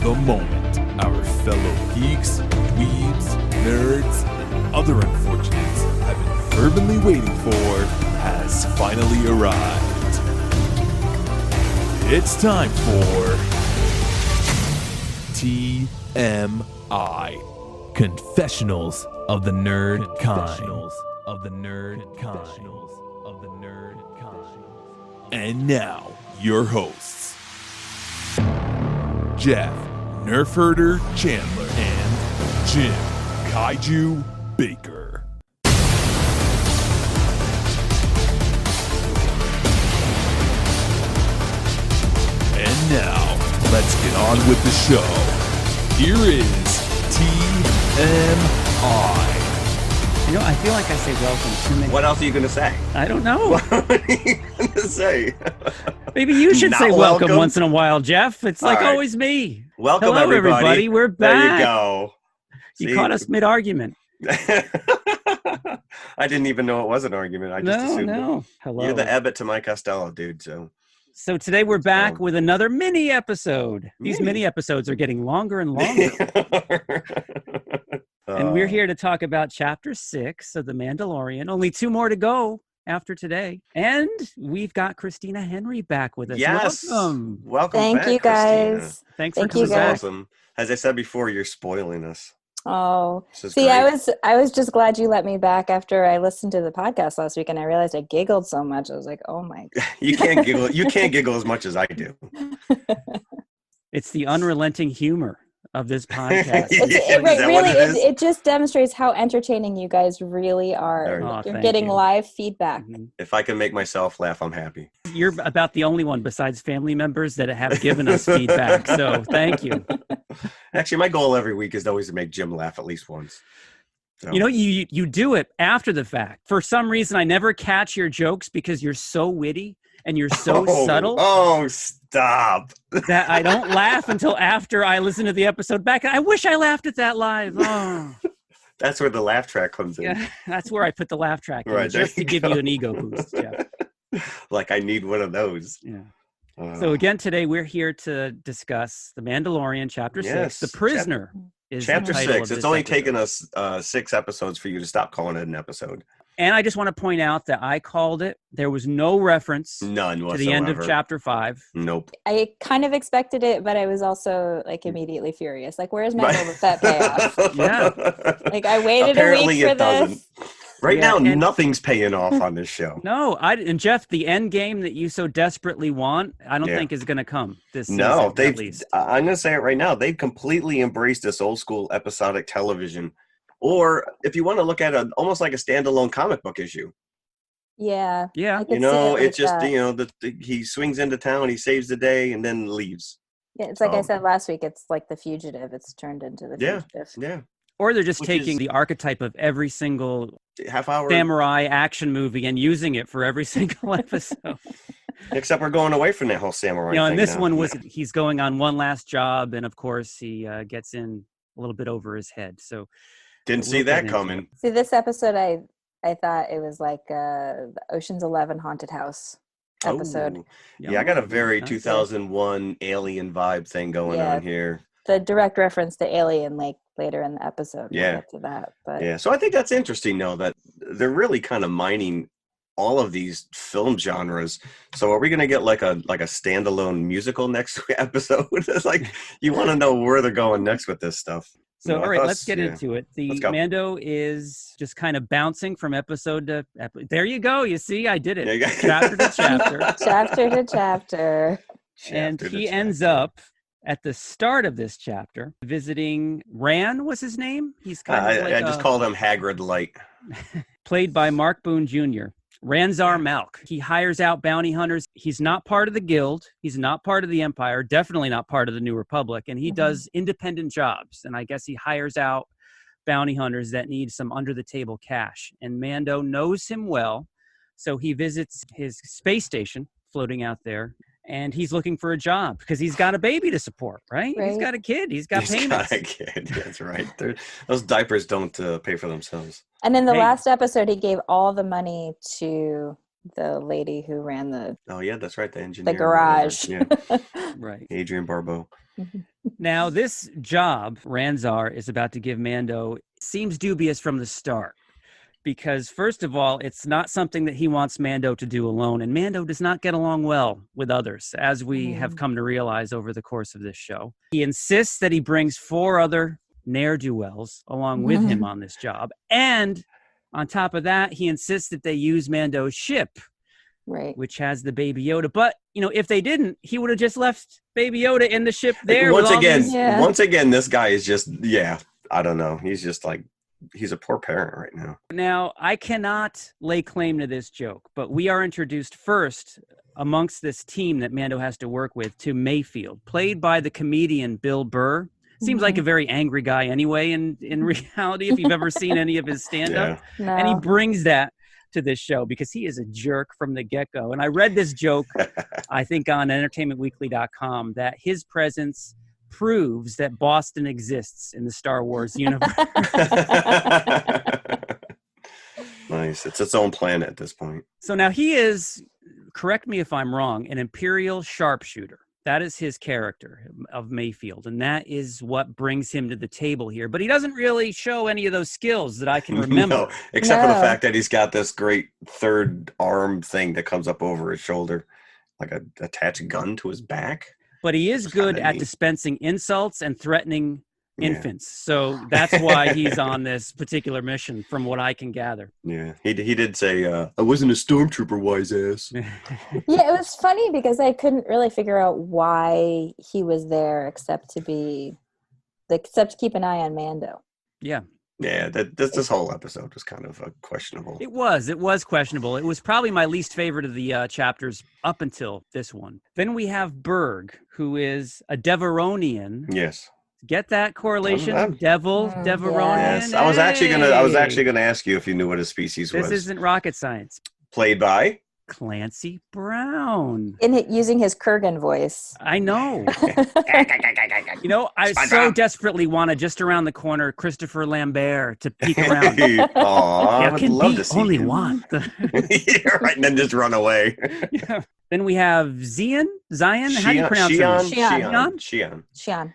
The moment our fellow geeks, dweebs, nerds, and other unfortunates have been fervently waiting for has finally arrived. It's time for TMI, Confessionals of the Nerd Kind. And now, your hosts, Jeff Nerf Herder Chandler and Jim Kaiju Baker. And now, let's get on with the show. Here is TMI. You know, I feel like I say welcome too many. What else are you going to say? I don't know. What are you going to say? Maybe you should Not say welcome welcome? once in a while, Jeff. It's like All right. always me. Welcome, Hello, everybody. We're back. There you go. You caught us mid-argument. I didn't even know it was an argument. I just assumed it. Hello. You're the Abbott to my Costello, dude. So today we're back with another mini episode. These mini episodes are getting longer and longer. And we're here to talk about Chapter 6 of The Mandalorian. Only 2 more to go after today. And we've got Christina Henry back with us. Yes. Welcome. Welcome back, Thank you, guys. Christina. Thanks Thank for you, coming This back. is awesome. As I said before, you're spoiling us. Oh, This is see, great. I was just glad you let me back after I listened to the podcast last week, and I realized I giggled so much. I was like, oh my God. You can't giggle. You can't giggle as much as I do. It's the unrelenting humor of this podcast. Is It that really what it is. is? It just demonstrates how entertaining you guys really are. There you go. You're Thank getting you. live feedback. Mhm. If I can make myself laugh, I'm happy. You're about the only one besides family members that have given us feedback. So thank you. Actually, my goal every week is always to make Jim laugh at least once. So. You know, you do it after the fact. For some reason, I never catch your jokes because you're so witty and you're so subtle Oh, stop. that I don't laugh until after I listen to the episode back. I wish I laughed at that live. Oh, That's where the laugh track comes in. yeah, that's where I put the laugh track in, Right, there just to you give go. you an ego boost, Jeff. Like I need one of those. Yeah. So again, today we're here to discuss The Mandalorian, Chapter 6. The Prisoner is the Chapter title 6. of It's this only episode. taken us 6 episodes for you to stop calling it an episode. And I just want to point out that I called it. There was no reference None to whatsoever. the end of Chapter 5. Nope. I kind of expected it, but I was also like immediately furious. Like, where's my Boba Fett payoff? Yeah. Like, I waited Apparently a week for it doesn't. this. Right Yeah, now, and- nothing's paying off on this show. No, and Jeff, the end game that you so desperately want, I don't Yeah. think is going to come this season, No, at they've. least. I'm going to say it right now. They've completely embraced this old school episodic television, or if you want to look at it, almost like a standalone comic book issue. Yeah. Yeah. I could You know, see it it's just that. you know he swings into town, he saves the day, and then leaves. Yeah, it's like I Oh. said last week. It's like The Fugitive. It's turned into The Yeah. Fugitive. Yeah, Or they're just Which taking is- the archetype of every single half hour. samurai action movie and using it for every single episode. Except we're going away from that whole samurai. You know, and thing this now. one was he's going on one last job, and of course he gets in a little bit over his head. So Didn't we'll see get that into coming. See, this episode, I thought it was like the Ocean's 11 haunted house episode. Oh. Yeah, I got a very nice. 2001 alien vibe thing going Yeah. on here. The direct reference to Alien, like later in the episode. We'll Yeah. get to that. But Yeah, so I think that's interesting, though, that they're really kind of mining all of these film genres. So are we going to get like a standalone musical next episode? It's like you want to know where they're going next with this stuff. So, You know, all I right, thought- let's get yeah. into it. The Let's go. Mando is just kind of bouncing from episode to episode. There you go. You see, I did it. There you go. Chapter to chapter. chapter to chapter. And Chapter to he ends chapter. up at the start of this chapter visiting Ran was his name. He's kind of like I just called him Hagrid Light. played by Mark Boone Jr. Ranzar Malk. He hires out bounty hunters. He's not part of the guild. He's not part of the Empire. Definitely not part of the New Republic. And he Mhm. does independent jobs. And I guess he hires out bounty hunters that need some under-the-table cash. And Mando knows him well. So he visits his space station floating out there. And he's looking for a job because he's got a baby to support, right? He's Right. got a kid. He's got He's payments. got a kid. That's right. Those diapers don't pay for themselves. And in the Hey. last episode, he gave all the money to the lady who ran the Oh, yeah, that's right. The engineer. garage. Yeah, Right. Adrian Barbeau. Now, this job Ranzar is about to give Mando seems dubious from the start. Because, first of all, it's not something that he wants Mando to do alone. And Mando does not get along well with others, as we have come to realize over the course of this show. He insists that he brings 4 other ne'er-do-wells along with him on this job. And on top of that, he insists that they use Mando's ship, Right. which has the Baby Yoda. But, if they didn't, he would have just left Baby Yoda in the ship there. Once again, this guy is just, I don't know. He's just like, he's a poor parent right now. Now, I cannot lay claim to this joke, but we are introduced first amongst this team that Mando has to work with to Mayfield, played by the comedian Bill Burr. Seems like a very angry guy anyway in reality, if you've ever seen any of his stand-up. Yeah. No. And he brings that to this show because he is a jerk from the get-go. And I read this joke, I think, on entertainmentweekly.com, that his presence proves that Boston exists in the Star Wars universe. Nice. It's its own planet at this point. So now he is, correct me if I'm wrong, an Imperial sharpshooter. That is his character of Mayfield, and that is what brings him to the table here. But he doesn't really show any of those skills that I can remember. No, except for the fact that he's got this great third arm thing that comes up over his shoulder, like a attached gun to his back. But he is good at dispensing insults and threatening infants. So that's why he's on this particular mission, from what I can gather. Yeah, he did say, I wasn't a stormtrooper, wise ass. Yeah, it was funny because I couldn't really figure out why he was there except to keep an eye on Mando. Yeah. Yeah, this whole episode was kind of questionable. It was questionable. It was probably my least favorite of the chapters up until this one. Then we have Berg, who is a Deveronian. Yes. Get that correlation? Deveronian. Yes. I was actually gonna ask you if you knew what his species was. This isn't rocket science. Played by Clancy Brown. Using his Kurgan voice. I know. I so desperately wanted just around the corner Christopher Lambert to peek around. I would love to see only him. one. Yeah, right, and then just run away. Yeah. Then we have Zion. How do you pronounce it? Xi'an.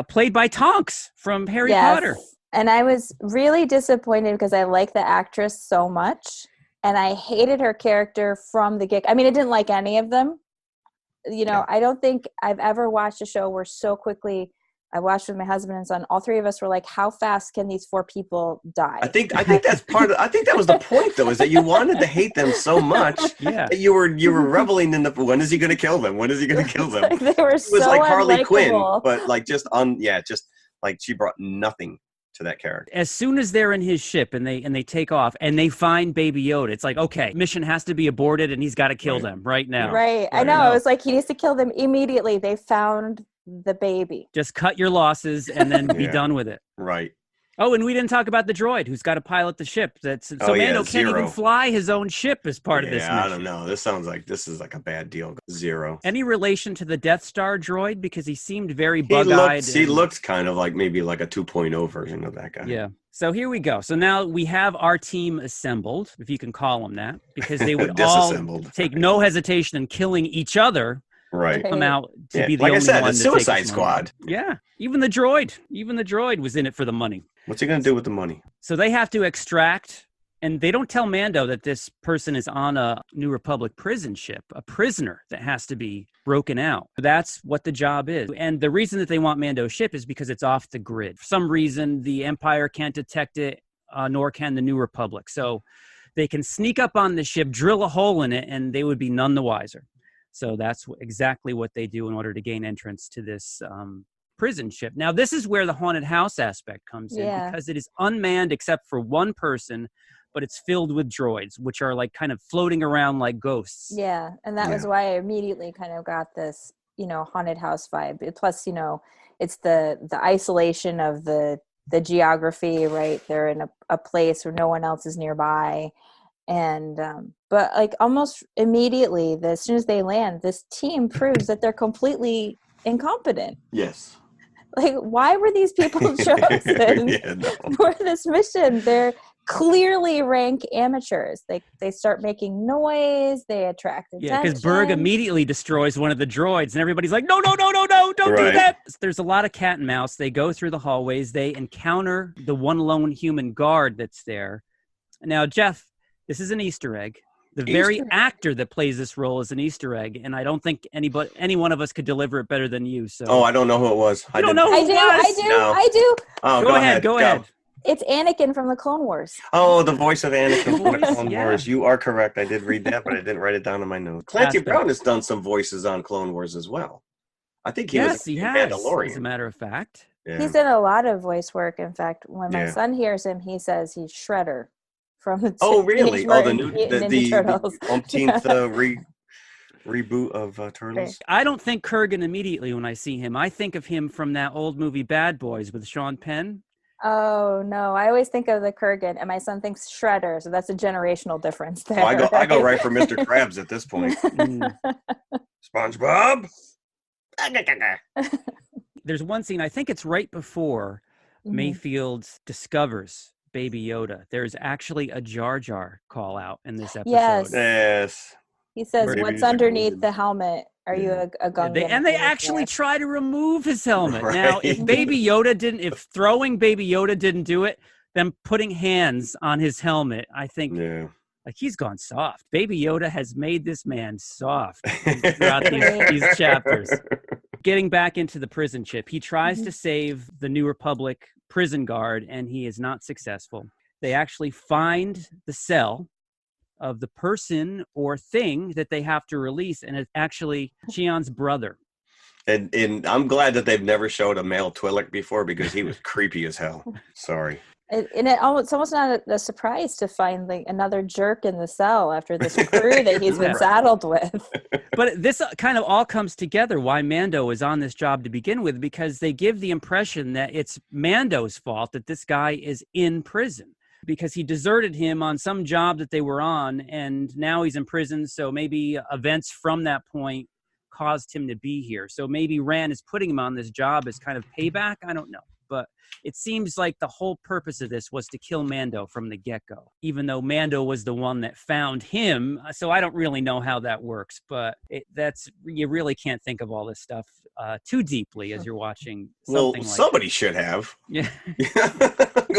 Played by Tonks from Harry Potter. And I was really disappointed because I like the actress so much. And I hated her character from the get. I mean, I didn't like any of them. I don't think I've ever watched a show where so quickly. I watched with my husband and son. All 3 of us were like, "How fast can these 4 people die?" I think that's part of. I think that was the point, though, is that you wanted to hate them so much that you were reveling in the. When is he going to kill them? When is he going to kill them? They were it was like Harley Quinn, unlikable. but like just like she brought nothing to that character. As soon as they're in his ship and they take off and they find Baby Yoda, it's like, okay, mission has to be aborted and he's got to kill them right now. Right. I know. It was like he needs to kill them immediately. They found the baby. Just cut your losses and then be done with it. Right. Oh, and we didn't talk about the droid who's got to pilot the ship. Mando can't even fly his own ship as part of this mission. I don't know. This sounds like this is like a bad deal. Zero. Any relation to the Death Star droid? Because he seemed very bug-eyed. He looked kind of like maybe like a 2.0 version of that guy. Yeah. So here we go. So now we have our team assembled, if you can call them that, because they would all take no hesitation in killing each other. Right. Come out to be the like only I said, one the to Suicide take Squad. Yeah. Even the droid was in it for the money. What's he going to do with the money? So they have to extract, and they don't tell Mando that this person is on a New Republic prison ship, a prisoner that has to be broken out. That's what the job is. And the reason that they want Mando's ship is because it's off the grid. For some reason, the Empire can't detect it, nor can the New Republic. So they can sneak up on the ship, drill a hole in it, and they would be none the wiser. So that's exactly what they do in order to gain entrance to this prison ship. Now, this is where the haunted house aspect comes in, because it is unmanned except for one person, but it's filled with droids, which are like kind of floating around like ghosts. Yeah, and that was why I immediately kind of got this, haunted house vibe. Plus, it's the isolation of the geography, right? They're in a place where no one else is nearby. And but like almost immediately, as soon as they land, this team proves that they're completely incompetent. Yes. Like, why were these people chosen for this mission? They're clearly rank amateurs. They start making noise. They attract attention. Yeah, because Berg immediately destroys one of the droids, and everybody's like, no, don't do that. There's a lot of cat and mouse. They go through the hallways. They encounter the one lone human guard that's there. Now, Jeff, this is an Easter egg. The very actor that plays this role is an Easter egg, and I don't think any one of us could deliver it better than you. So. Oh, I don't know who it was. I don't know who I do. I do. Oh, go ahead. It's Anakin from the Clone Wars. Oh, the voice of Anakin from the Clone Wars. You are correct. I did read that, but I didn't write it down in my notes. Clancy Brown has done some voices on Clone Wars as well. I think he was in Mandalorian. As a matter of fact. Yeah. He's done a lot of voice work. In fact, when my son hears him, he says he's Shredder from the really? the Turtles. The umpteenth reboot of Turtles. I don't think Kurgan immediately when I see him. I think of him from that old movie Bad Boys with Sean Penn. Oh no! I always think of the Kurgan, and my son thinks Shredder, so that's a generational difference there. Oh, I go right for Mr. Krabs at this point. SpongeBob. There's one scene, I think it's right before Mayfield discovers Baby Yoda. There's actually a Jar Jar call out in this episode. Yes. He says, "What's underneath the helmet? Are you a Gungan?" And they actually try to remove his helmet. Right. Now, if throwing Baby Yoda didn't do it, them putting hands on his helmet, I think, like, he's gone soft. Baby Yoda has made this man soft throughout these chapters. Getting back into the prison ship, he tries to save the New Republic prison guard, and he is not successful. They actually find the cell of the person or thing that they have to release, and it's actually Cheon's brother. And I'm glad that they've never showed a male Twi'lek before, because he was creepy as hell. Sorry. It's almost not a surprise to find another jerk in the cell after this crew that he's been saddled with. But this kind of all comes together why Mando is on this job to begin with, because they give the impression that it's Mando's fault that this guy is in prison, because he deserted him on some job that they were on, and now he's in prison. So maybe events from that point caused him to be here. So maybe Rand is putting him on this job as kind of payback. I don't know. But it seems like the whole purpose of this was to kill Mando from the get-go, even though Mando was the one that found him. So I don't really know how that works, but you really can't think of all this stuff too deeply as you're watching something somebody should have. Yeah.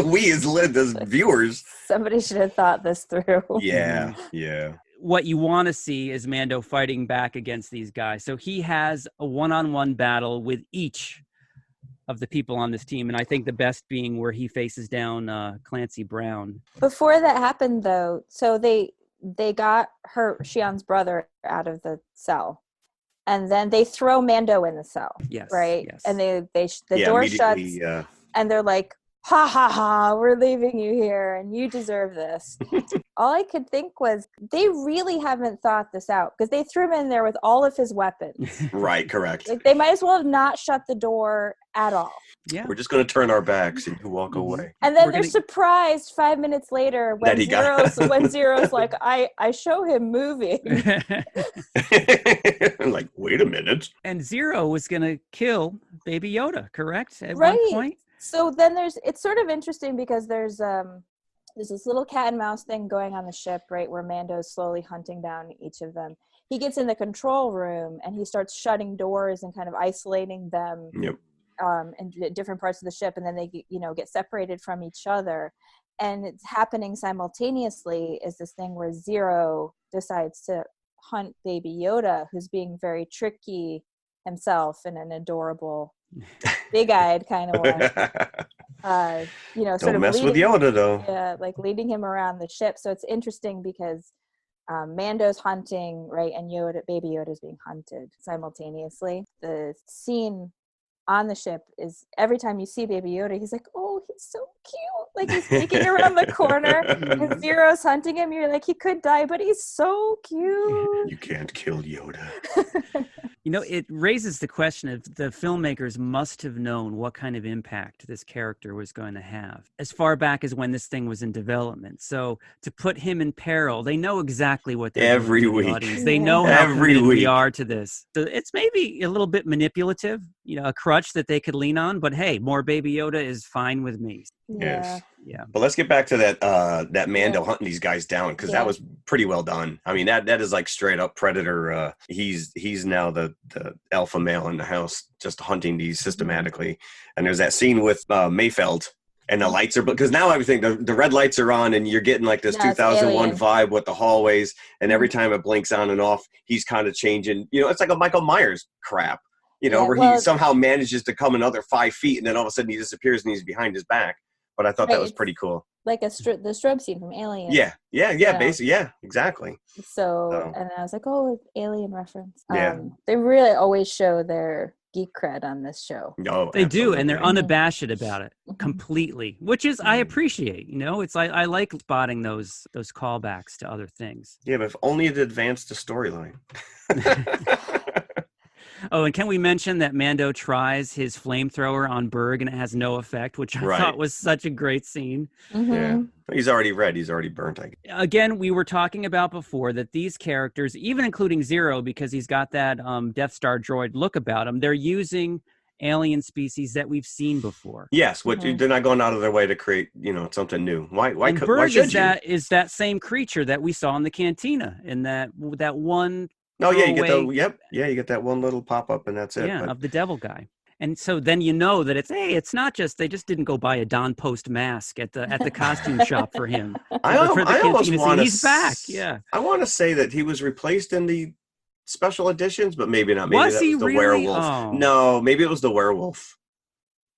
We as viewers. Somebody should have thought this through. Yeah. What you want to see is Mando fighting back against these guys. So he has a one-on-one battle with each of the people on this team, and I think the best being where he faces down Clancy Brown. Before that happened, though, so they got Cheon's brother out of the cell, and then they throw Mando in the cell. Yes, right. Yes. And the door shuts, and they're like, "Ha ha ha! We're leaving you here, and you deserve this." All I could think was they really haven't thought this out, because they threw him in there with all of his weapons. Right, correct. They might as well have not shut the door at all. Yeah, we're just going to turn our backs and you walk away. And then they're surprised 5 minutes later when Zero's like, I show him moving. Like, wait a minute. And Zero was going to kill Baby Yoda, correct? At one point. So then it's sort of interesting, because there's this little cat and mouse thing going on the ship, right, where Mando's slowly hunting down each of them. He gets in the control room and he starts shutting doors and kind of isolating them in different parts of the ship, and then they get separated from each other. And it's happening simultaneously is this thing where Zero decides to hunt Baby Yoda, who's being very tricky himself in an adorable, big-eyed kind of way. Don't mess with Yoda, though. Yeah, like leading him around the ship. So it's interesting because Mando's hunting, right, and Baby Yoda's being hunted simultaneously. The scene on the ship is every time you see Baby Yoda, he's like, "Oh, he's so cute!" Like he's sneaking around the corner, and Zero's hunting him. You're like, he could die, but he's so cute. You can't kill Yoda. It raises the question of the filmmakers must have known what kind of impact this character was going to have as far back as when this thing was in development. So to put him in peril, they know exactly what they're every doing week. The audience. They know how committed we are to this. So it's maybe a little bit manipulative, a crutch that they could lean on. But hey, more Baby Yoda is fine with me. Yeah. Yeah. But let's get back to that Mando hunting these guys down, because that was pretty well done. I mean, that is like straight up Predator. He's now the alpha male in the house, just hunting these systematically. And there's that scene with Mayfeld, and the lights are, because now everything, the red lights are on, and you're getting like this 2001 vibe with the hallways, and every time it blinks on and off, he's kind of changing. You know, it's like a Michael Myers crap. You know, where he somehow manages to come another 5 feet, and then all of a sudden he disappears and he's behind his back. But I thought that was pretty cool. Like the strobe scene from Alien. Yeah, basically, exactly. So, and I was like, oh, Alien reference. Yeah. They really always show their geek cred on this show. No, they do, and they're unabashed about it completely, which is I appreciate. You know, it's I like spotting those callbacks to other things. Yeah, but if only it advanced the storyline. Oh, and can we mention that Mando tries his flamethrower on Berg and it has no effect, which I thought was such a great scene. Yeah, he's already red. He's already burnt. Again, we were talking about before that these characters, even including Zero, because he's got that Death Star droid look about him, they're using alien species that we've seen before. Yes, they're not going out of their way to create, something new. Why should you? Is that same creature that we saw in the cantina in that one. Oh yeah, you get you get that one little pop up, and that's it. Yeah, of the devil guy. And so then you know that it's not just they just didn't go buy a Don Post mask at the costume shop for him. I almost want to. He's back. Yeah, I want to say that he was replaced in the special editions, but maybe not. Maybe was he the really? werewolf. Oh. No, maybe it was the werewolf.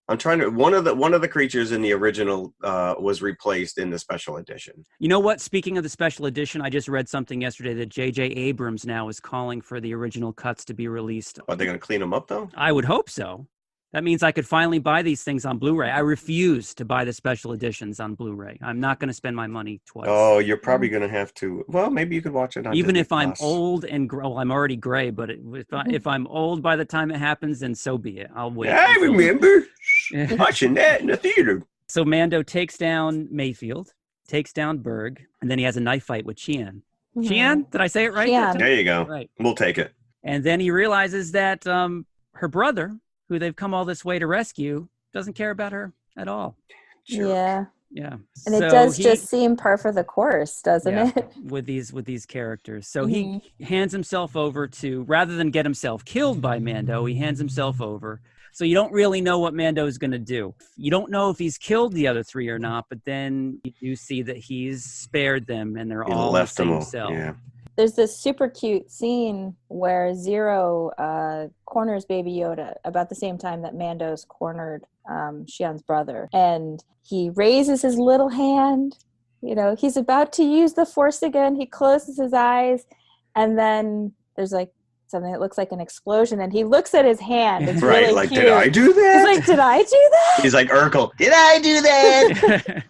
I'm trying to. One of the creatures in the original was replaced in the special edition. You know what? Speaking of the special edition, I just read something yesterday that J.J. Abrams now is calling for the original cuts to be released. Are they going to clean them up though? I would hope so. That means I could finally buy these things on Blu-ray. I refuse to buy the special editions on Blu-ray. I'm not going to spend my money twice. Oh, you're probably going to have to. Well, maybe you could watch it on even Disney if I'm Plus. old and I'm already gray. But if I'm old by the time it happens, then so be it. I'll wait. I remember watching that in the theater. So Mando takes down Mayfield, takes down Berg, and then he has a knife fight with Chian. Chian? Did I say it right? Chian. There you go. Right. We'll take it. And then he realizes that her brother, who they've come all this way to rescue, doesn't care about her at all. Jerk. Yeah. And it does just seem par for the course, doesn't it? With these characters. So he hands himself over to, rather than get himself killed by Mando, he hands himself over. So you don't really know what Mando is going to do. You don't know if he's killed the other three or not, but then you do see that he's spared them and they're all in the same cell. Yeah. There's this super cute scene where Zero corners Baby Yoda about the same time that Mando's cornered Xian's brother. And he raises his little hand. You know, he's about to use the Force again. He closes his eyes. And then there's like something that looks like an explosion. And he looks at his hand. It's right, really like, cute. did I do that? He's like, did I do that? He's like, Urkel, did I do that?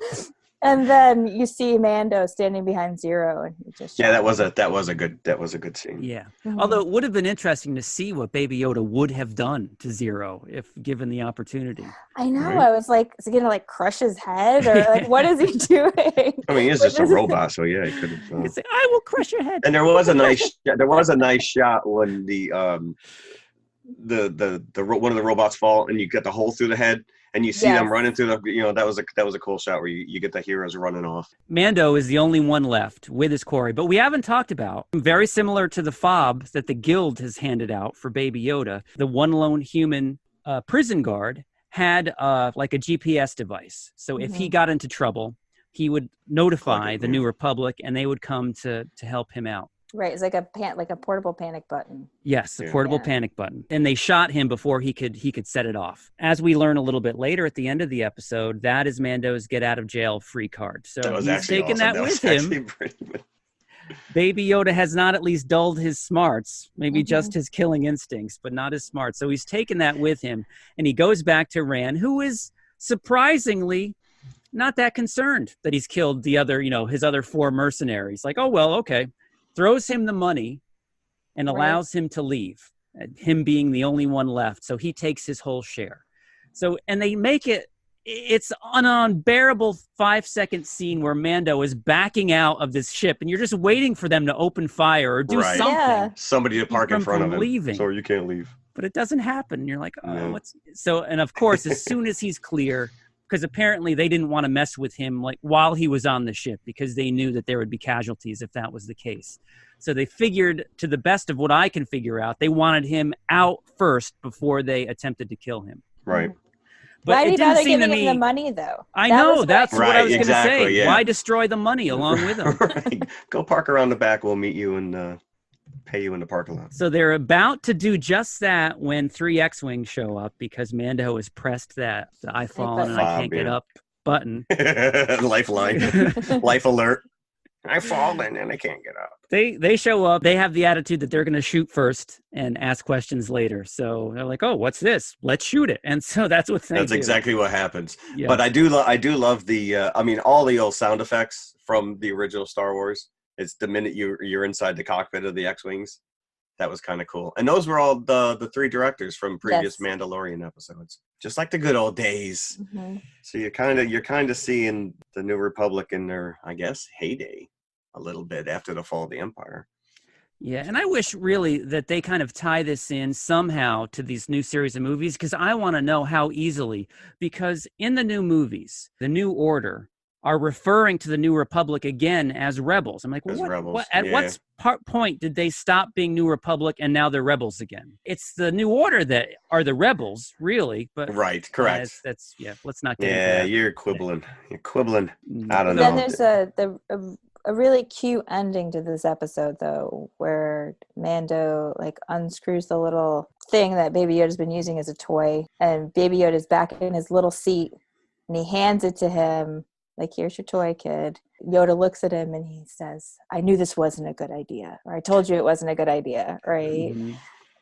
And then you see Mando standing behind Zero, and he just that was a good scene. Yeah. Although it would have been interesting to see what Baby Yoda would have done to Zero if given the opportunity. I know. Right? I was like, is he gonna like crush his head, or like what is he doing? I mean, he's just a robot, so yeah, he could have. Say, I will crush your head. And there was a nice shot when the one of the robots fall, and you get the hole through the head. And you see them running through that was a cool shot where you get the heroes running off. Mando is the only one left with his quarry, but we haven't talked about, very similar to the fob that the guild has handed out for Baby Yoda, the one lone human prison guard had like a GPS device. So if he got into trouble, he would notify the New Republic and they would come to help him out. Right, it's like a portable panic button. Yes, a portable panic button. And they shot him before he could set it off. As we learn a little bit later at the end of the episode, that is Mando's get out of jail free card. So he's taken that with him. Baby Yoda has not at least dulled his smarts, maybe just his killing instincts, but not his smarts. So he's taken that with him, and he goes back to Rand, who is surprisingly not that concerned that he's killed his other 4 mercenaries. Like, oh well, okay. Throws him the money and allows him to leave, him being the only one left. So he takes his whole share. So, and they make it's an unbearable 5-second scene where Mando is backing out of this ship and you're just waiting for them to open fire or do something. Yeah. Somebody to park in front of him. Leaving. So you can't leave. But it doesn't happen. You're like, oh, what's so? And of course, as soon as he's clear, because apparently they didn't want to mess with him like while he was on the ship because they knew that there would be casualties if that was the case. So they figured, to the best of what I can figure out, they wanted him out first before they attempted to kill him. Right. But Why it did didn't bother seem to giving him me. the money though? I That know was that's what I Right, was going to exactly, say. yeah. Why destroy the money along with him? Right. Go park around the back. We'll meet you and pay you in the parking lot. So they're about to do just that when 3 X-Wings show up because Mando has pressed the I fallen and I can't get up button. Lifeline. Life alert. I've fallen and I can't get up. They show up. They have the attitude that they're going to shoot first and ask questions later. So they're like, "Oh, what's this? Let's shoot it." And so that's what they do. That's exactly what happens. Yeah. But I do love the all the old sound effects from the original Star Wars. It's the minute you're inside the cockpit of the X-Wings. That was kind of cool. And those were all the 3 directors from previous Mandalorian episodes. Just like the good old days. Mm-hmm. So you're kind of seeing the New Republic in their, I guess, heyday a little bit after the fall of the Empire. Yeah, and I wish really that they kind of tie this in somehow to these new series of movies, because I want to know how easily, because in the new movies, the New Order are referring to the New Republic again as rebels. I'm like, well, what point did they stop being New Republic and now they're rebels again? It's the New Order that are the rebels, really. But right, correct. Let's not get into that. You're quibbling. You're quibbling. I don't Then know. there's a really cute ending to this episode, though, where Mando like unscrews the little thing that Baby Yoda's been using as a toy, and Baby Yoda's back in his little seat, and he hands it to him. Like, here's your toy, kid. Yoda looks at him and he says, I knew this wasn't a good idea. Or I told you it wasn't a good idea, right? Mm-hmm.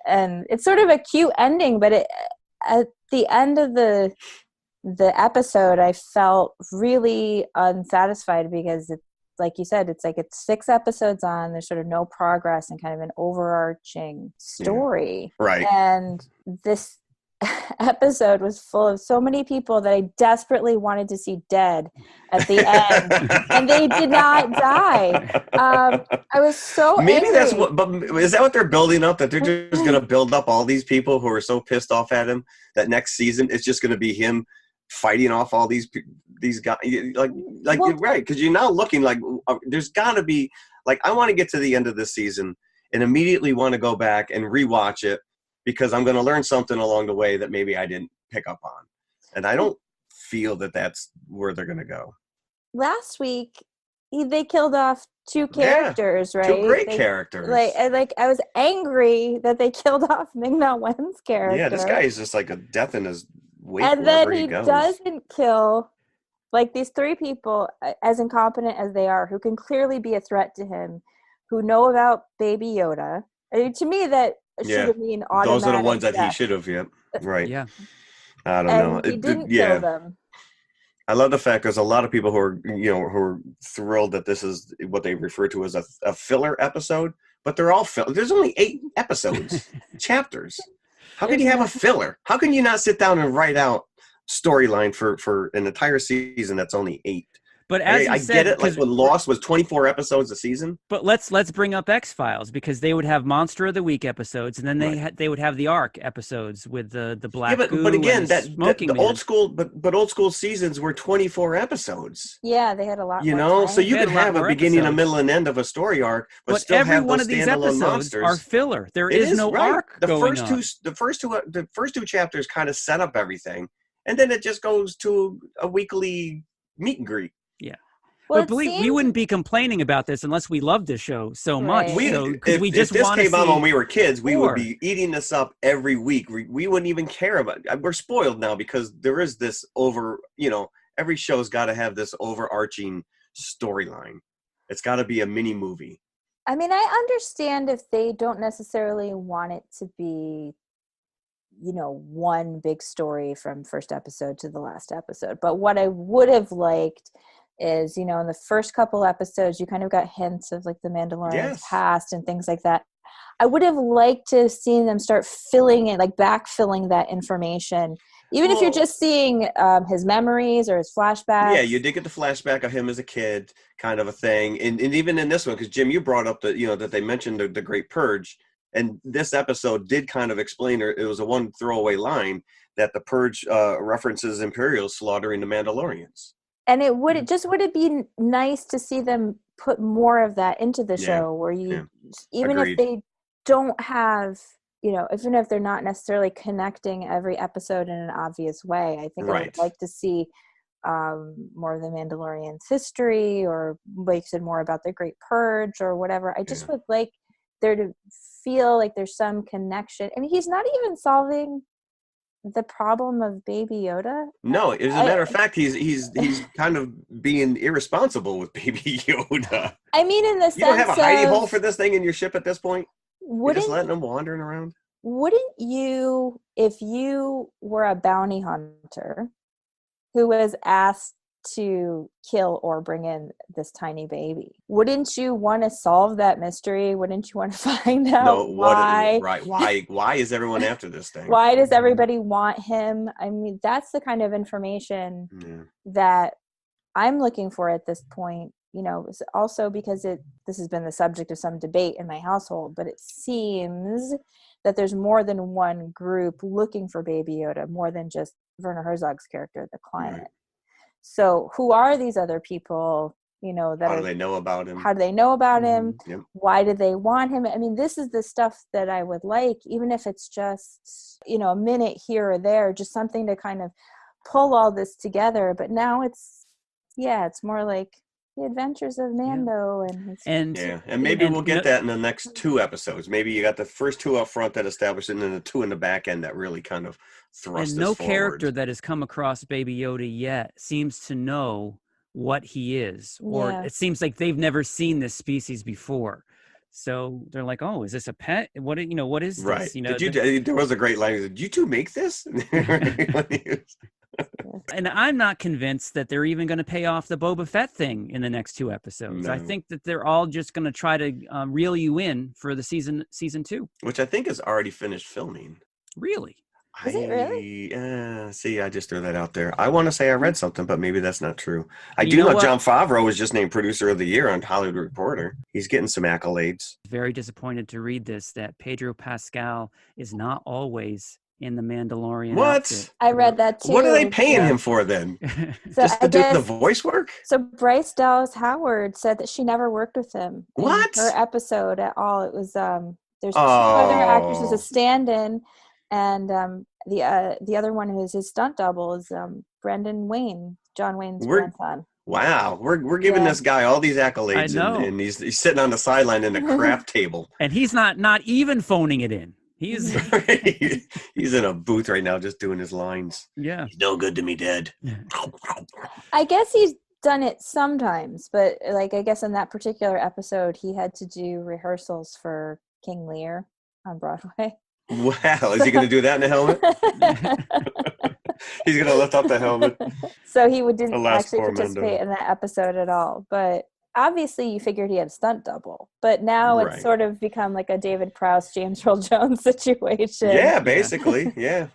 And it's sort of a cute ending, but at the end of the episode, I felt really unsatisfied because, like you said, it's 6 episodes on. There's sort of no progress and kind of an overarching story. Yeah. Right. And this episode was full of so many people that I desperately wanted to see dead at the end, and they did not die. I was so maybe angry. that's what. But is that what they're building up? That they're just going to build up all these people who are so pissed off at him that next season it's just going to be him fighting off all these guys? Like well, right? Because you're now looking like there's got to be like I want to get to the end of this season and immediately want to go back and rewatch it, because I'm going to learn something along the way that maybe I didn't pick up on. And I don't feel that that's where they're going to go. Last week, they killed off 2 characters, right? 2 great characters. I was angry that they killed off Ming-Na Wen's character. Yeah, this guy is just like a death in his wake. And then he goes. doesn't kill like these 3 people, as incompetent as they are, who can clearly be a threat to him, who know about Baby Yoda. I mean, to me, that should have been automatic. Those are the ones that death. he should have. Yeah, right. Yeah. I don't know. He didn't kill them. I love the fact there's a lot of people who are thrilled that this is what they refer to as a filler episode, but they're all filler. There's only 8 episodes, chapters. How can you have a filler? How can you not sit down and write out storyline for an entire season that's only 8? But as I said, get it. Like when Lost was 24 episodes a season. But let's bring up X-Files, because they would have Monster of the Week episodes, and then they would have the Ark episodes with the black goo. But again, the old school, but old school seasons were 24 episodes. Yeah, they had a lot. So you could have a beginning, a middle, and end of a story arc, but still every have one those of these standalone episodes monsters. are filler. There is no arc going on. The first two chapters kind of set up everything, and then it just goes to a weekly meet and greet. Yeah. Well, but we wouldn't be complaining about this unless we loved this show so much. If this came out when we were kids, we would be eating this up every week. We wouldn't even care about it. We're spoiled now because there is this every show's got to have this overarching storyline. It's got to be a mini movie. I mean, I understand if they don't necessarily want it to be, one big story from first episode to the last episode. But what I would have liked is, in the first couple episodes, you kind of got hints of like the Mandalorian's past and things like that. I would have liked to have seen them start filling it, like backfilling that information. Even if you're just seeing his memories or his flashbacks. Yeah, you did get the flashback of him as a kid, kind of a thing. And even in this one, because Jim, you brought up that they mentioned the Great Purge. And this episode did kind of explain, or it was a one throwaway line, that the Purge references Imperials slaughtering the Mandalorians. And would it be nice to see them put more of that into the show, where you, even Agreed. if they don't have, even if they're not necessarily connecting every episode in an obvious way, I think I would like to see more of the Mandalorian's history, or like you said, more about the Great Purge or whatever. I just would like there to feel like there's some connection. I mean, he's not even solving the problem of Baby Yoda. No, as a matter of fact, he's kind of being irresponsible with Baby Yoda. I mean, in the sense, you don't have a hidey hole for this thing in your ship at this point. You're just letting him wandering around. Wouldn't you, if you were a bounty hunter who was asked to kill or bring in this tiny baby, wouldn't you want to solve that mystery? Wouldn't you want to find out why? Why is everyone after this thing? Why does everybody want him? I mean, that's the kind of information that I'm looking for at this point. Also because this has been the subject of some debate in my household, but it seems that there's more than one group looking for Baby Yoda, more than just Werner Herzog's character, the client. Right. So who are these other people, that how do they know about him? How do they know about him? Yep. Why do they want him? I mean, this is the stuff that I would like, even if it's just, a minute here or there, just something to kind of pull all this together. But now it's more like the adventures of Mando and maybe we'll get that in the next 2 episodes. Maybe you got the first 2 up front that establish it, and then the 2 in the back end that really kind of thrust us forward. Character that has come across Baby Yoda yet seems to know what he is, or it seems like they've never seen this species before. So they're like, "Oh, is this a pet? What is this?" Right? There was a great line. Did you two make this? And I'm not convinced that they're even going to pay off the Boba Fett thing in the next 2 episodes. No. I think that they're all just going to try to reel you in for the season 2, which I think is already finished filming. Really? Is it really? See, I just threw that out there. I want to say I read something, but maybe that's not true. I do know Jon Favreau was just named Producer of the Year on Hollywood Reporter. He's getting some accolades. Very disappointed to read this, that Pedro Pascal is not always in the Mandalorian. What? Outfit. I read that too. What are they paying him for then? Just to do the voice work? So Bryce Dallas Howard said that she never worked with him in her episode at all. It was there's 2 other actresses, a stand-in, and the other one who is his stunt double is Brendan Wayne, John Wayne's grandson. Wow, we're giving this guy all these accolades, and he's sitting on the sideline in a craft table, and he's not even phoning it in. He's in a booth right now just doing his lines. Yeah. He's no good to me, Dad. I guess he's done it sometimes, but I guess in that particular episode he had to do rehearsals for King Lear on Broadway. Wow, is he going to do that in a helmet? He's going to lift up the helmet. So he didn't actually participate in that episode at all, but obviously you figured he had a stunt double, but now it's sort of become like a David Prowse, James Earl Jones situation. Yeah, basically. Yeah.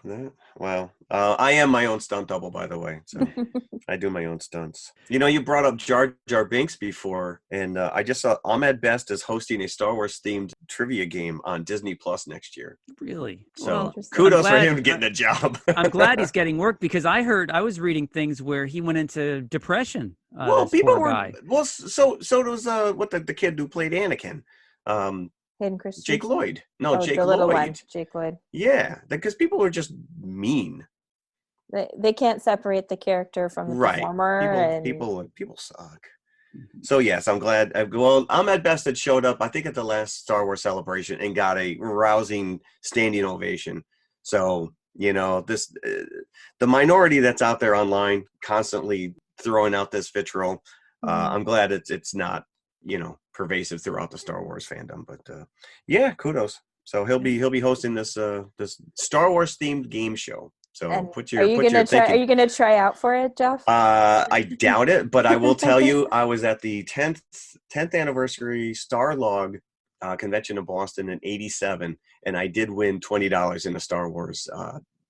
Wow. I am my own stunt double, by the way. So I do my own stunts. You brought up Jar Jar Binks before, and I just saw Ahmed Best is hosting a Star Wars themed trivia game on Disney Plus next year. Really? So kudos for him getting a job. I'm glad he's getting work, because I was reading things where he went into depression. People were guy. Well, so does the kid who played Anakin. Hayden Christensen? Jake Lloyd. No, Jake the little Lloyd. One, Jake Lloyd. Yeah, because people were just mean. They can't separate the character from the performer. People suck. So yes, I'm glad. Ahmed Best had showed up, I think, at the last Star Wars Celebration and got a rousing standing ovation. So this the minority that's out there online constantly throwing out this vitriol. I'm glad it's not pervasive throughout the Star Wars fandom, but kudos. So he'll be hosting this Star Wars themed game show. So are you gonna try out for it, Jeff? I doubt it, but I will tell you, I was at the 10th anniversary Starlog convention in Boston in '87, and I did win $20 in a Star Wars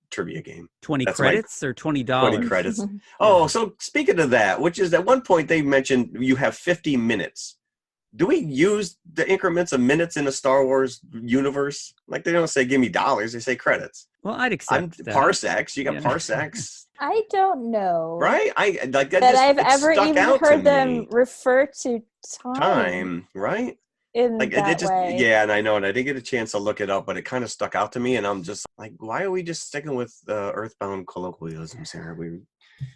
trivia game. 20 credits or $20? 20 credits. Oh, so speaking of that, which is at one point they mentioned you have 50 minutes do we use the increments of minutes in the Star Wars universe? Like, they don't say give me dollars, they say credits. Well, I'd accept that. Parsecs. You got Yeah. parsecs. I don't know. Right? I like that. That Just, I've it ever stuck even out heard to them me. refer to Time, right? in Like that it just, way. yeah, and I know, and I didn't get a chance to look it up, but it kind of stuck out to me, and I'm just like, why are we just sticking with Earthbound colloquialisms here?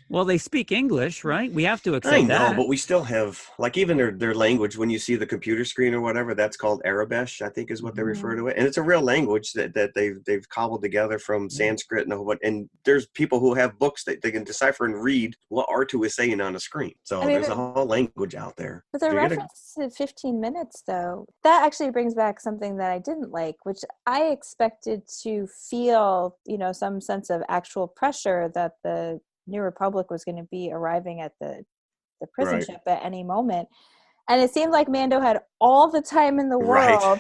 Well, they speak English, right? We have to accept I know, that. but we still have, like, even their language, when you see the computer screen or whatever, that's called Arabic, I think is what they refer to it. And it's a real language that they've cobbled together from Sanskrit and what. And there's people who have books that they can decipher and read what R2 is saying on the screen. So there's a whole language out there. But the reference to 15 minutes, though, that actually brings back something that I didn't like, which I expected to feel, some sense of actual pressure that the New Republic was going to be arriving at the prison ship at any moment. And it seemed like Mando had all the time in the world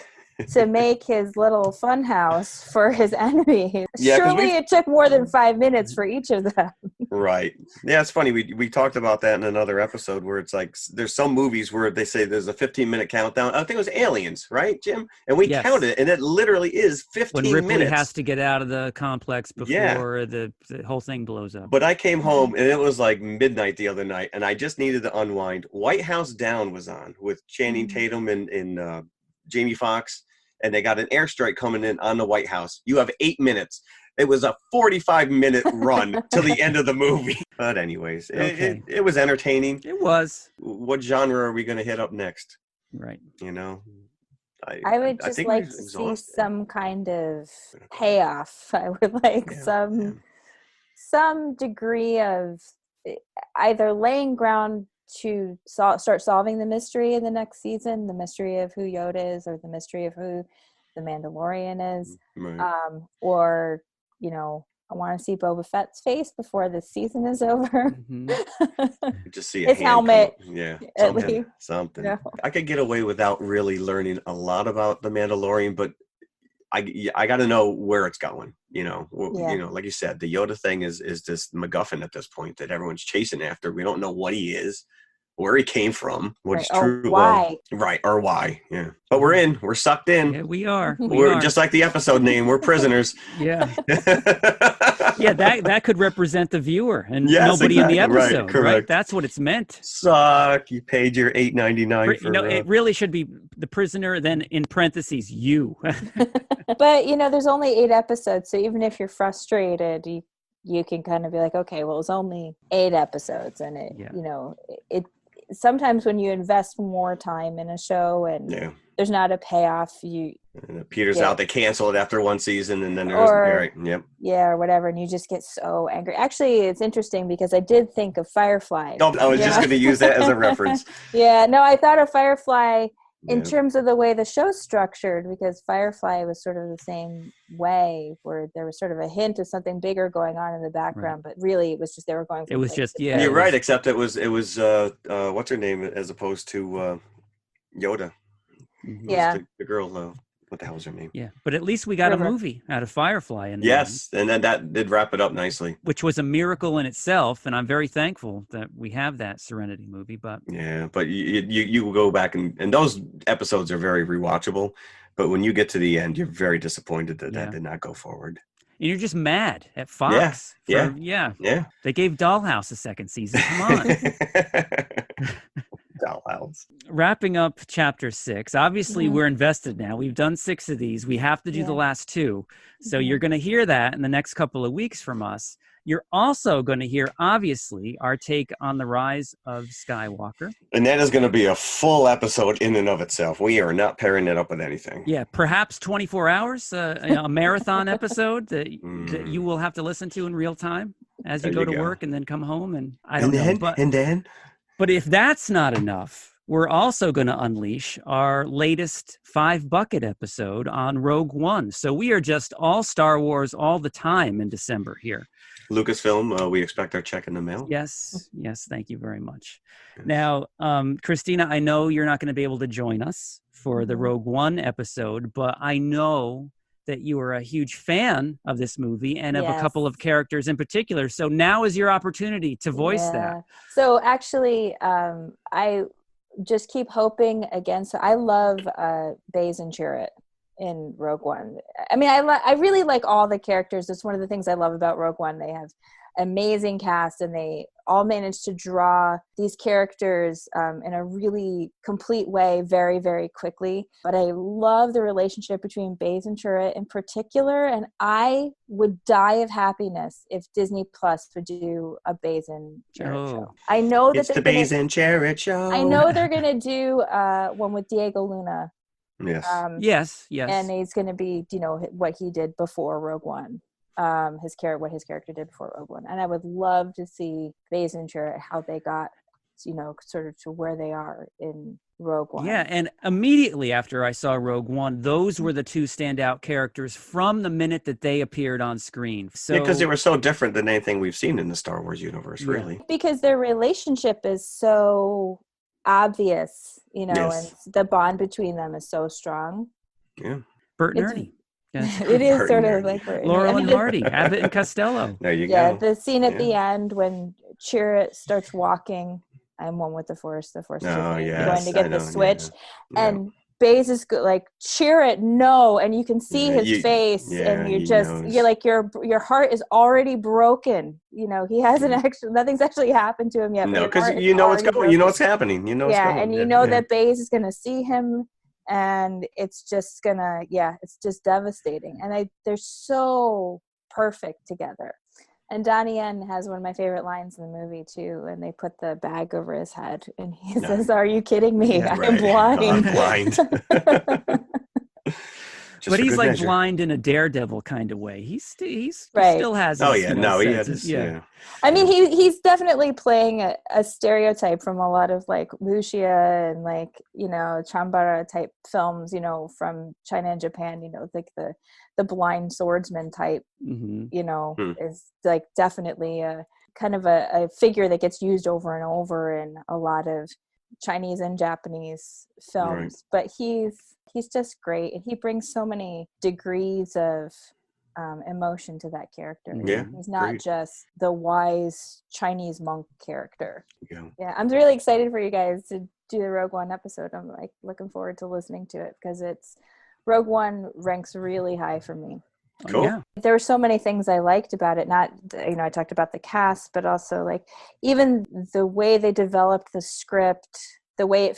to make his little fun house for his enemy. Yeah, surely it took more than 5 minutes for each of them. Right. Yeah, it's funny. We talked about that in another episode where it's like there's some movies where they say there's a 15-minute countdown. I think it was Aliens, right, Jim? And we counted, and it literally is 15 minutes. When Ripley has to get out of the complex before the whole thing blows up. But I came home, and it was like midnight the other night, and I just needed to unwind. White House Down was on with Channing Tatum and Jamie Foxx, and they got an airstrike coming in on the White House. You have 8 minutes. It was a 45-minute run to the end of the movie. But anyways, it was entertaining. It was. What genre are we going to hit up next? Right. I would just like to see some kind of payoff. I would like some degree of either laying ground to start solving the mystery in the next season, the mystery of who Yoda is or the mystery of who the Mandalorian is, or I want to see Boba Fett's face before the season is over. Just see his helmet. Something. Yeah. I could get away without really learning a lot about the Mandalorian, but I got to know where it's going. Like you said, the Yoda thing is this MacGuffin at this point that everyone's chasing after. We don't know what he is, where he came from, what's true. Why? Or why. Yeah. But we're sucked in. Yeah, we are. We're just like the episode name. We're prisoners. Yeah. Yeah, that could represent the viewer and nobody in the episode. Right? That's what it's meant. Suck. You paid your $8.99 for it really should be the prisoner, then in parentheses, you. But there's only 8 episodes, so even if you're frustrated, you can kind of be like, okay, well, it's only 8 episodes, and it sometimes when you invest more time in a show and there's not a payoff, and it peters out. They cancel it after one season, and then or whatever, and you just get so angry. Actually, it's interesting because I did think of Firefly. Oh, I was just going to use that as a reference. I thought of Firefly in terms of the way the show's structured, because Firefly was sort of the same way, where there was sort of a hint of something bigger going on in the background, but really it was just they were going. It was just You're right, except it was what's her name as opposed to Yoda. Yeah, the girl. What the hell is her name? Yeah, but at least we got a movie out of Firefly. And then that did wrap it up nicely. Which was a miracle in itself, and I'm very thankful that we have that Serenity movie. But you go back and those episodes are very rewatchable. But when you get to the end, you're very disappointed that did not go forward. And you're just mad at Fox. Yeah. They gave Dollhouse a second season. Come on. Dollhouse. Wrapping up chapter 6. Obviously, we're invested now. We've done 6 of these. We have to do the last 2. So you're going to hear that in the next couple of weeks from us. You're also going to hear, obviously, our take on the rise of Skywalker. And that is going to be a full episode in and of itself. We are not pairing it up with anything. Yeah, perhaps 24 hours, a marathon episode that you will have to listen to in real time as you go to work and then come home. And I don't know. But if that's not enough, we're also going to unleash our latest 5-bucket episode on Rogue One. So we are just all Star Wars all the time in December here. Lucasfilm, we expect our check in the mail. Yes. Thank you very much. Yes. Now, Christina, I know you're not going to be able to join us for the Rogue One episode, but I know that you are a huge fan of this movie and of a couple of characters in particular. So now is your opportunity to voice that. So actually, I just keep hoping again. So I love Baze and Chirrut in Rogue One. I mean, I really like all the characters. It's one of the things I love about Rogue One. They have amazing cast, and they all managed to draw these characters in a really complete way very, very quickly. But I love the relationship between Baze and Chirrut in particular, and I would die of happiness if Disney Plus would do a Baze and Chirrut show. I know that it's the Baze and Chirrut show. I know they're gonna do one with Diego Luna. Yes. Yes. And he's going to be, what he did before Rogue One, what his character did before Rogue One. And I would love to see Baze and Chirrut, how they got, sort of to where they are in Rogue One. Yeah, and immediately after I saw Rogue One, those were the two standout characters from the minute that they appeared on screen. So because they were so different than anything we've seen in the Star Wars universe, really. Because their relationship is so obvious, Yes. and the bond between them is so strong. Yeah. Bert and Ernie. Yes. It is Bert sort and of Ernie. like Bert Laurel and Hardy, Abbott and Costello. There you Yeah, go. the scene at the end when Chirrut starts walking, I'm one with the Force is with me, going to get the switch, and Baze is like, Chirrut, no, and you can see his face, and you're like, your heart is already broken. He hasn't nothing's actually happened to him yet. No, because you know what's going, what's happening. And you know that Baze is going to see him, and it's just gonna, it's just devastating. And they're so perfect together. And Donnie Yen has one of my favorite lines in the movie too, and they put the bag over his head, and he says, "Are you kidding me? Yeah, I'm blind." I'm blind. But he's like blind in a Daredevil kind of way. He still has. His, he has his, I mean, he's definitely playing a stereotype from a lot of like wuxia and like chambara type films, from China and Japan. Like the blind swordsman type. Is like definitely a kind of a figure that gets used over and over in a lot of Chinese and Japanese films. But he's just great, and he brings so many degrees of emotion to that character. He's not just the wise Chinese monk character. I'm really excited for you guys to do the Rogue One episode. I'm like looking forward to listening to it, because Rogue One ranks really high for me. Cool. Yeah. There were so many things I liked about it. Not, I talked about the cast, but also like even the way they developed the script, the way it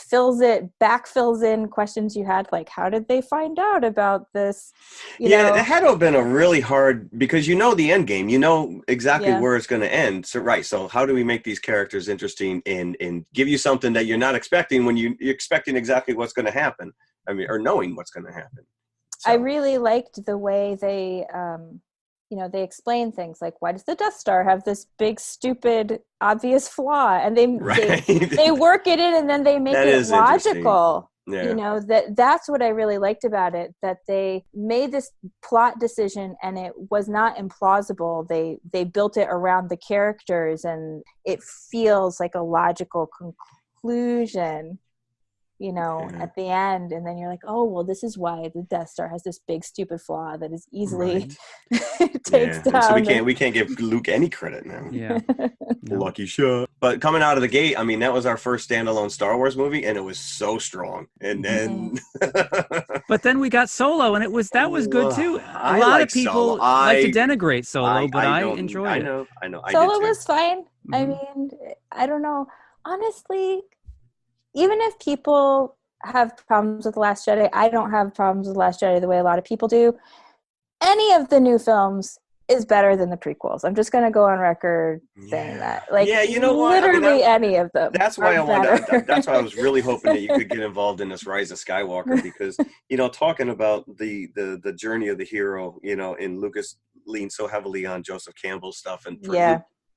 backfills in questions you had, like how did they find out about this? It had to have been a really hard, because the end game, exactly where it's going to end. So how do we make these characters interesting and give you something that you're not expecting when you're expecting exactly what's going to happen? I mean, or knowing what's going to happen. So. I really liked the way they, they explain things like, why does the Death Star have this big, stupid, obvious flaw? And they work it in, and then they make it logical. That's what I really liked about it, that they made this plot decision and it was not implausible. They built it around the characters, and it feels like a logical conclusion. At the end, and then you're like, oh, well, this is why the Death Star has this big stupid flaw that is easily takes down. So we can't give Luke any credit now. Yeah. Lucky shot. But coming out of the gate, I mean, that was our first standalone Star Wars movie, and it was so strong. And then but then we got Solo, and that was good too. A lot of people like to denigrate Solo, but I enjoyed it. I know. Solo was fine. I mean, I don't know. Honestly, even if people have problems with The Last Jedi, I don't have problems with The Last Jedi the way a lot of people do. Any of the new films is better than the prequels. I'm just going to go on record saying that. Like, literally any of them. That's why that's why I was really hoping that you could get involved in this Rise of Skywalker, because, talking about the journey of the hero, and Lucas leaned so heavily on Joseph Campbell's stuff.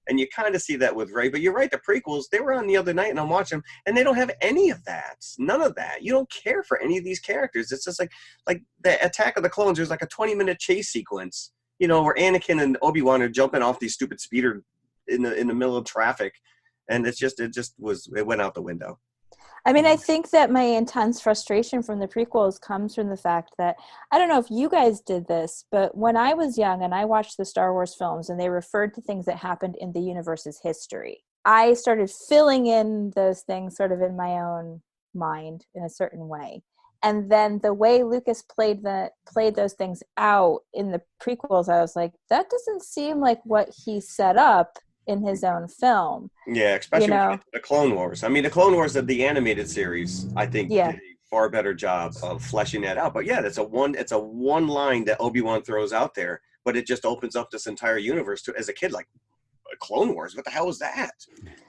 And you kind of see that with Rey. But you're right, the prequels, they were on the other night, and I'm watching them, and they don't have any of that. None of that. You don't care for any of these characters. It's just like the Attack of the Clones, there's like a 20-minute chase sequence, where Anakin and Obi-Wan are jumping off these stupid speeder in the middle of traffic. And it went out the window. I mean, I think that my intense frustration from the prequels comes from the fact that, I don't know if you guys did this, but when I was young and I watched the Star Wars films and they referred to things that happened in the universe's history, I started filling in those things sort of in my own mind in a certain way. And then the way Lucas played those things out in the prequels, I was like, that doesn't seem like what he set up in his own film. Yeah, especially you know? the Clone Wars. I mean, the Clone Wars of the animated series, I think, Yeah. did a far better job of fleshing that out. But yeah, it's a one line that Obi-Wan throws out there, but it just opens up this entire universe to, as a kid, like, Clone Wars, what the hell is that?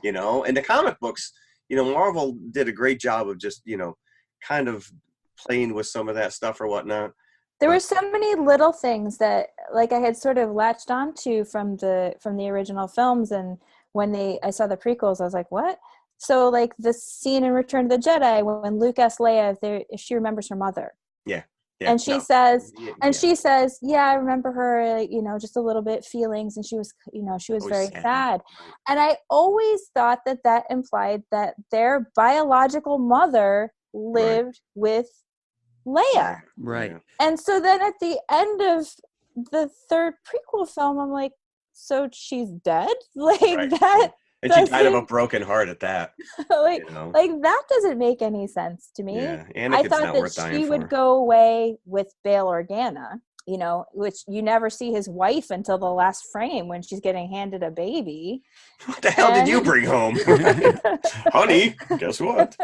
You know, and the comic books, you know, Marvel did a great job of just, you know, kind of playing with some of that stuff or whatnot. There were so many little things that, like, I had sort of latched onto from the original films, and when I saw the prequels, I was like, what? So, like, the scene in Return of the Jedi when Luke asks Leia if she remembers her mother. Yeah. And she says, yeah, I remember her, you know, just a little bit feelings, and she was very sad. And I always thought that implied that their biological mother lived with Leia. Right. And so then at the end of the third prequel film, I'm like, so she's dead? Like that. And she died of a broken heart at that. like, you know? Like that doesn't make any sense to me. Yeah. I thought that she would go away with Bail Organa, you know, which you never see his wife until the last frame when she's getting handed a baby. What the hell did you bring home? Honey, guess what?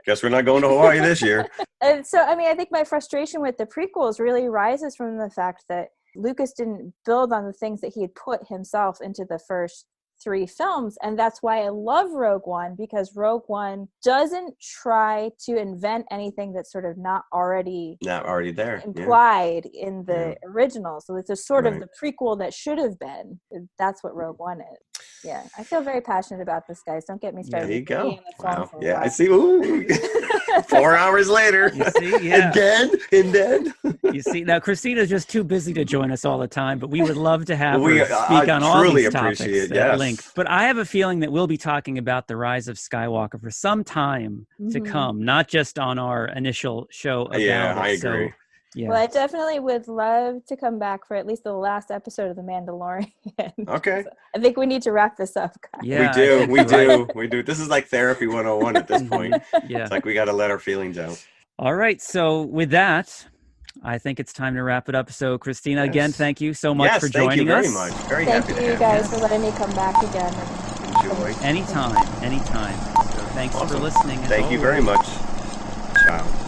Guess we're not going to Hawaii this year. And so, I mean, I think my frustration with the prequels really rises from the fact that Lucas didn't build on the things that he had put himself into the first 3 films. And that's why I love Rogue One, because Rogue One doesn't try to invent anything that's sort of not already there, implied in the original. So it's a sort of the prequel that should have been. That's what Rogue One is. Yeah, I feel very passionate about this, guys. Don't get me started. There you go. Wow. Yeah, I see. Ooh. 4 hours later. You see, yeah. And then. You see, now Christina's just too busy to join us all the time, but we would love to have her speak on all these topics at length. But I have a feeling that we'll be talking about the Rise of Skywalker for some time to come, not just on our initial show about it. I agree. So, yeah. Well, I definitely would love to come back for at least the last episode of The Mandalorian. Okay. I think we need to wrap this up, guys. Yeah, we do. This is like therapy 101 at this point. Yeah. It's like we got to let our feelings out. All right. So with that, I think it's time to wrap it up. So Christina, again, thank you so much for joining us. Thank you very much. Very happy to have you. Thank you guys for letting me come back again. Enjoy. Anytime. So thanks for listening. Thank you very much. Ciao.